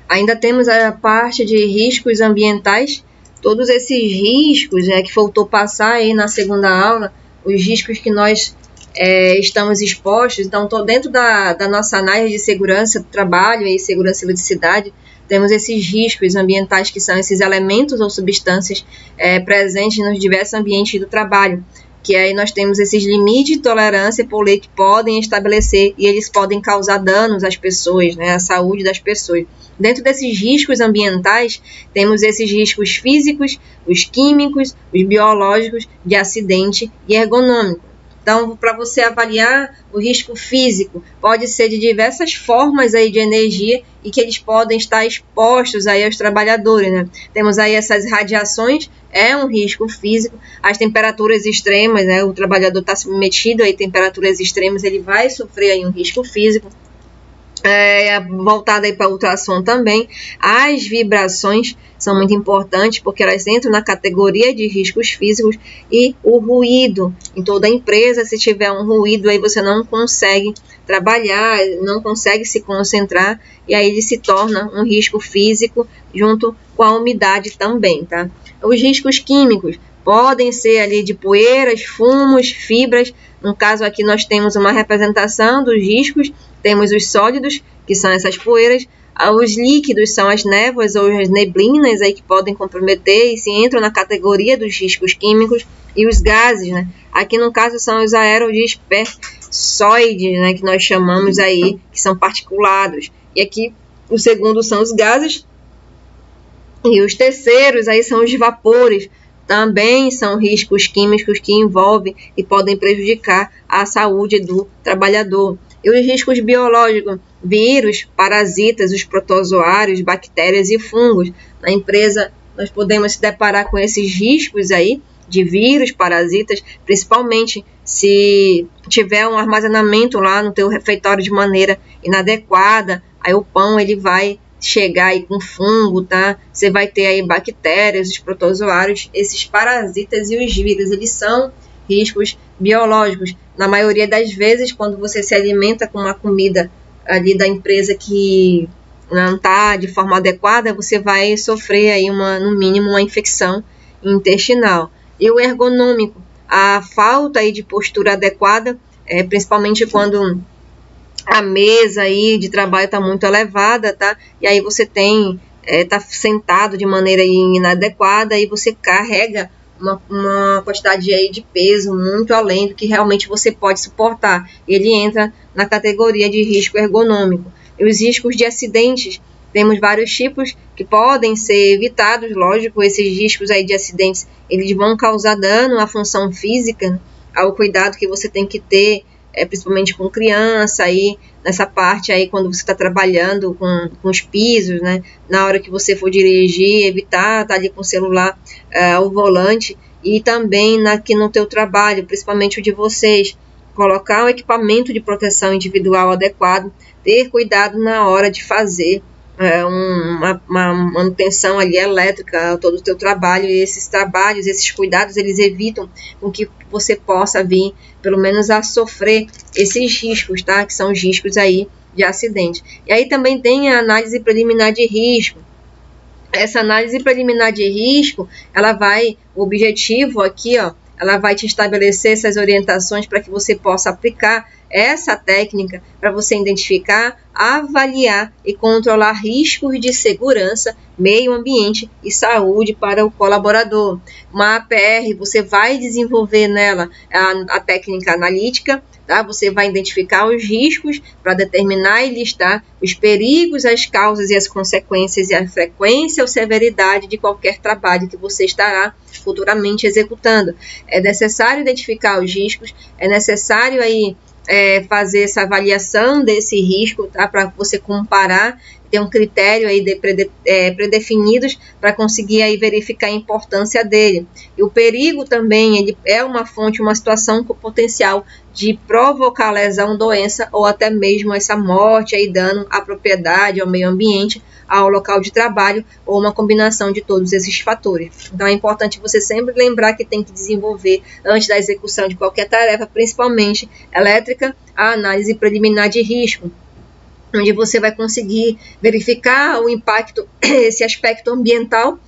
Ainda temos a parte de riscos ambientais, todos esses riscos que faltou passar aí na segunda aula, os riscos que nós estamos expostos. Então, dentro da nossa análise de segurança do trabalho e segurança e ludicidade, temos esses riscos ambientais, que são esses elementos ou substâncias presentes nos diversos ambientes do trabalho, que aí nós temos esses limites de tolerância por lei que podem estabelecer, e eles podem causar danos às pessoas, né, à saúde das pessoas. Dentro desses riscos ambientais, temos esses riscos físicos, os químicos, os biológicos, de acidente e ergonômico. Então, para você avaliar o risco físico, pode ser de diversas formas aí de energia e que eles podem estar expostos aí aos trabalhadores, né? Temos aí essas radiações, é um risco físico, as temperaturas extremas, né? O trabalhador está submetido a temperaturas extremas, ele vai sofrer aí um risco físico. Voltada para ultrassom também. As vibrações são muito importantes, porque elas entram na categoria de riscos físicos. E o ruído, em toda empresa, se tiver um ruído, aí você não consegue trabalhar, não consegue se concentrar, e aí ele se torna um risco físico, junto com a umidade também, tá? Os riscos químicos podem ser ali de poeiras, fumos, fibras. No caso aqui nós temos uma representação dos riscos. Temos os sólidos, que são essas poeiras, os líquidos são as névoas ou as neblinas aí que podem comprometer e se entram na categoria dos riscos químicos, e os gases, né? Aqui no caso são os aerodispersoides, né, que nós chamamos aí, que são particulados. E aqui o segundo são os gases, e os terceiros aí são os vapores. Também são riscos químicos que envolvem e podem prejudicar a saúde do trabalhador. E os riscos biológicos, vírus, parasitas, os protozoários, bactérias e fungos. Na empresa, nós podemos se deparar com esses riscos aí de vírus, parasitas, principalmente se tiver um armazenamento lá no teu refeitório de maneira inadequada, aí o pão ele vai chegar aí com fungo, tá? Você vai ter aí bactérias, os protozoários, esses parasitas e os vírus, eles são riscos biológicos. Na maioria das vezes, quando você se alimenta com uma comida ali da empresa que não está de forma adequada, você vai sofrer aí no mínimo uma infecção intestinal. E o ergonômico, a falta aí de postura adequada, principalmente quando a mesa aí de trabalho está muito elevada, tá? E aí você tá sentado de maneira inadequada e você carrega uma quantidade aí de peso muito além do que realmente você pode suportar. Ele entra na categoria de risco ergonômico. E os riscos de acidentes, temos vários tipos que podem ser evitados, lógico. Esses riscos aí de acidentes, eles vão causar dano à função física, ao cuidado que você tem que ter, principalmente com criança, aí, nessa parte aí, quando você está trabalhando com os pisos, né? Na hora que você for dirigir, evitar estar ali com o celular ao volante, e também aqui no teu trabalho, principalmente o de vocês, colocar um equipamento de proteção individual adequado, ter cuidado na hora de fazer uma manutenção ali elétrica a todo o teu trabalho. E esses trabalhos, esses cuidados, eles evitam com que você possa vir, pelo menos, a sofrer esses riscos, tá? Que são os riscos aí de acidente. E aí também tem a análise preliminar de risco. Essa análise preliminar de risco, o objetivo aqui, ó, ela vai te estabelecer essas orientações para que você possa aplicar essa técnica para você identificar, avaliar e controlar riscos de segurança, meio ambiente e saúde para o colaborador. Uma APR, você vai desenvolver nela a técnica analítica, tá? Você vai identificar os riscos para determinar e listar os perigos, as causas e as consequências, e a frequência ou severidade de qualquer trabalho que você estará futuramente executando. É necessário identificar os riscos, é necessário aí fazer essa avaliação desse risco, tá? Para você comparar, ter um critério aí predefinidos para conseguir aí verificar a importância dele. E o perigo também, ele é uma fonte, uma situação com potencial de provocar lesão, doença ou até mesmo essa morte, aí, dano à propriedade, ao meio ambiente, ao local de trabalho, ou uma combinação de todos esses fatores. Então é importante você sempre lembrar que tem que desenvolver, antes da execução de qualquer tarefa, principalmente elétrica, a análise preliminar de risco. onde você vai conseguir verificar o impacto, esse aspecto ambiental.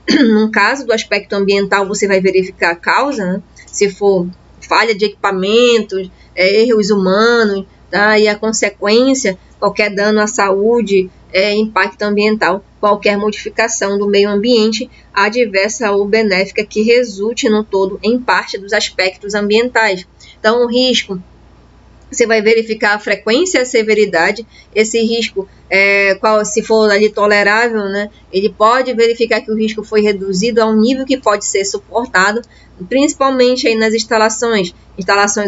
No caso do aspecto ambiental, você vai verificar a causa, né? Se for falha de equipamentos, erros humanos, tá? E a consequência, qualquer dano à saúde, impacto ambiental, qualquer modificação do meio ambiente, adversa ou benéfica que resulte no todo em parte dos aspectos ambientais. Então, o risco, você vai verificar a frequência e a severidade. Esse risco, se for ali tolerável, né, ele pode verificar que o risco foi reduzido a um nível que pode ser suportado, principalmente aí nas instalações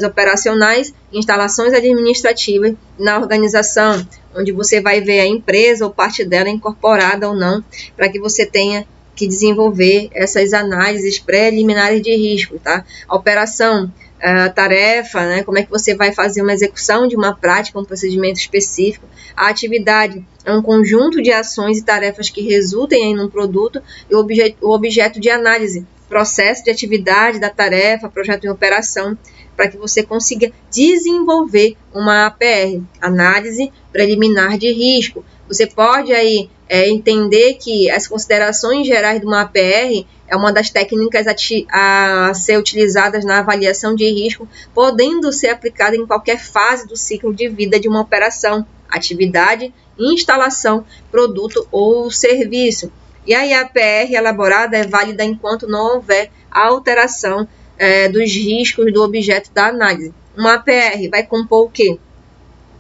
operacionais, instalações administrativas, na organização, onde você vai ver a empresa ou parte dela incorporada ou não, para que você tenha que desenvolver essas análises preliminares de risco, tá? A operação, a tarefa, né? Como é que você vai fazer uma execução de uma prática, um procedimento específico. A atividade é um conjunto de ações e tarefas que resultem em um produto, e o objeto de análise, processo de atividade da tarefa, projeto em operação, para que você consiga desenvolver uma APR, análise preliminar de risco. Você pode aí entender que as considerações gerais de uma APR é uma das técnicas a ser utilizadas na avaliação de risco, podendo ser aplicada em qualquer fase do ciclo de vida de uma operação, atividade, instalação, produto ou serviço. E aí a APR elaborada é válida enquanto não houver alteração dos riscos do objeto da análise. Uma APR vai compor o quê?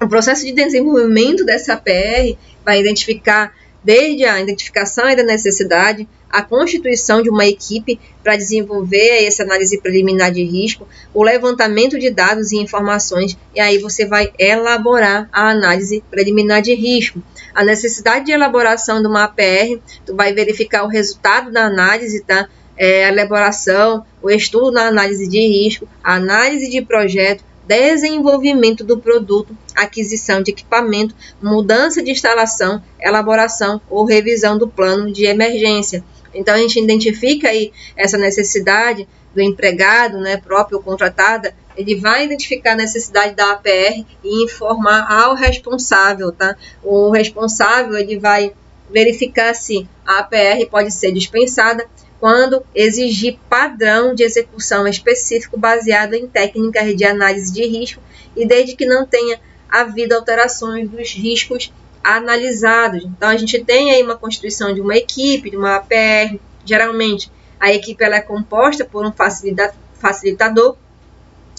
O processo de desenvolvimento dessa APR vai identificar desde a identificação da necessidade, a constituição de uma equipe para desenvolver essa análise preliminar de risco, o levantamento de dados e informações, e aí você vai elaborar a análise preliminar de risco. A necessidade de elaboração de uma APR, tu vai verificar o resultado da análise, tá? A elaboração, o estudo na análise de risco, a análise de projeto, desenvolvimento do produto, aquisição de equipamento, mudança de instalação, elaboração ou revisão do plano de emergência. Então, a gente identifica aí essa necessidade do empregado, né, próprio ou contratada, ele vai identificar a necessidade da APR e informar ao responsável, tá? O responsável, ele vai verificar se a APR pode ser dispensada quando exigir padrão de execução específico baseado em técnicas de análise de risco e desde que não tenha havido alterações dos riscos analisados. Então, a gente tem aí uma constituição de uma equipe, de uma APR. Geralmente, a equipe ela é composta por um facilitador,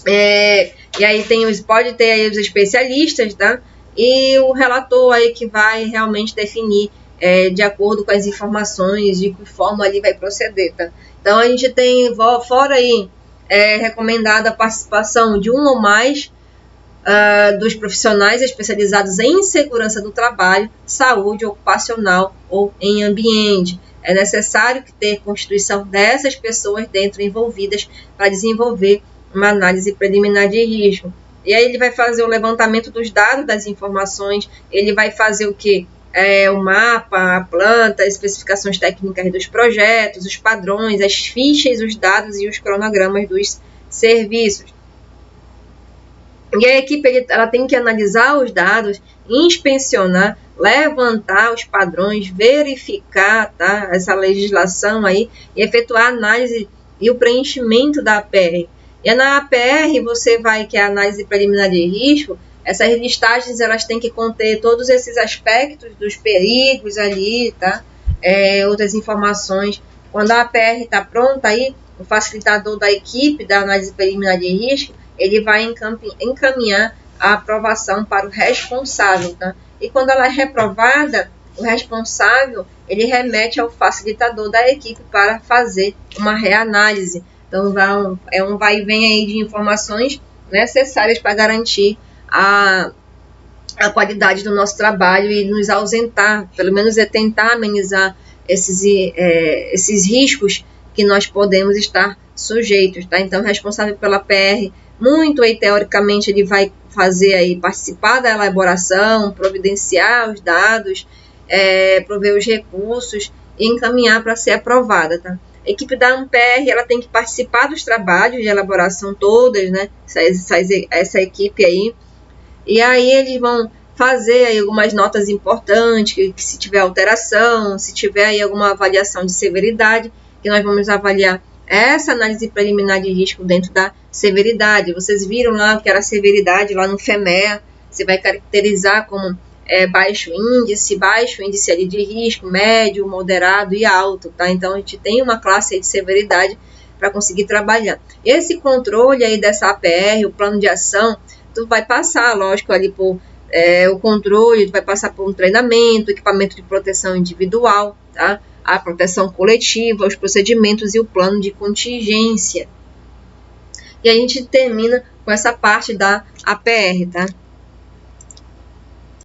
e aí pode ter aí os especialistas, tá? E o relator aí que vai realmente definir de acordo com as informações, de que forma ali vai proceder, tá? Então, a gente tem, fora aí, recomendada a participação de um ou mais dos profissionais especializados em segurança do trabalho, saúde ocupacional ou em ambiente. É necessário ter constituição dessas pessoas dentro envolvidas para desenvolver uma análise preliminar de risco. E aí ele vai fazer o levantamento dos dados, das informações, ele vai fazer o quê? O mapa, a planta, as especificações técnicas dos projetos, os padrões, as fichas, os dados e os cronogramas dos serviços. E a equipe ela tem que analisar os dados, inspecionar, levantar os padrões, verificar, tá, essa legislação aí, e efetuar a análise e o preenchimento da APR. E na APR você vai, que é a análise preliminar de risco, essas listagens elas têm que conter todos esses aspectos dos perigos ali, tá? Outras informações. Quando a APR está pronta aí, o facilitador da equipe da análise preliminar de risco, ele vai encaminhar a aprovação para o responsável, tá? E quando ela é reprovada, o responsável, ele remete ao facilitador da equipe para fazer uma reanálise. Então, um vai e vem aí de informações necessárias para garantir a qualidade do nosso trabalho e nos ausentar, pelo menos tentar amenizar esses riscos que nós podemos estar sujeitos, tá? Então, o responsável pela PR, muito aí, teoricamente, ele vai fazer aí, participar da elaboração, providenciar os dados, prover os recursos e encaminhar para ser aprovada, tá? A equipe da ANPR, ela tem que participar dos trabalhos de elaboração todas, né? Essa equipe aí. E aí eles vão fazer aí algumas notas importantes, que se tiver alteração, se tiver aí alguma avaliação de severidade, que nós vamos avaliar essa análise preliminar de risco dentro da severidade. Vocês viram lá que era a severidade lá no FEMEA, você vai caracterizar como baixo índice ali de risco, médio, moderado e alto, tá? Então a gente tem uma classe aí de severidade para conseguir trabalhar. Esse controle aí dessa APR, o plano de ação, tu vai passar, lógico, ali por o controle, tu vai passar por um treinamento, equipamento de proteção individual, tá? A proteção coletiva, os procedimentos e o plano de contingência. E a gente termina com essa parte da APR, tá?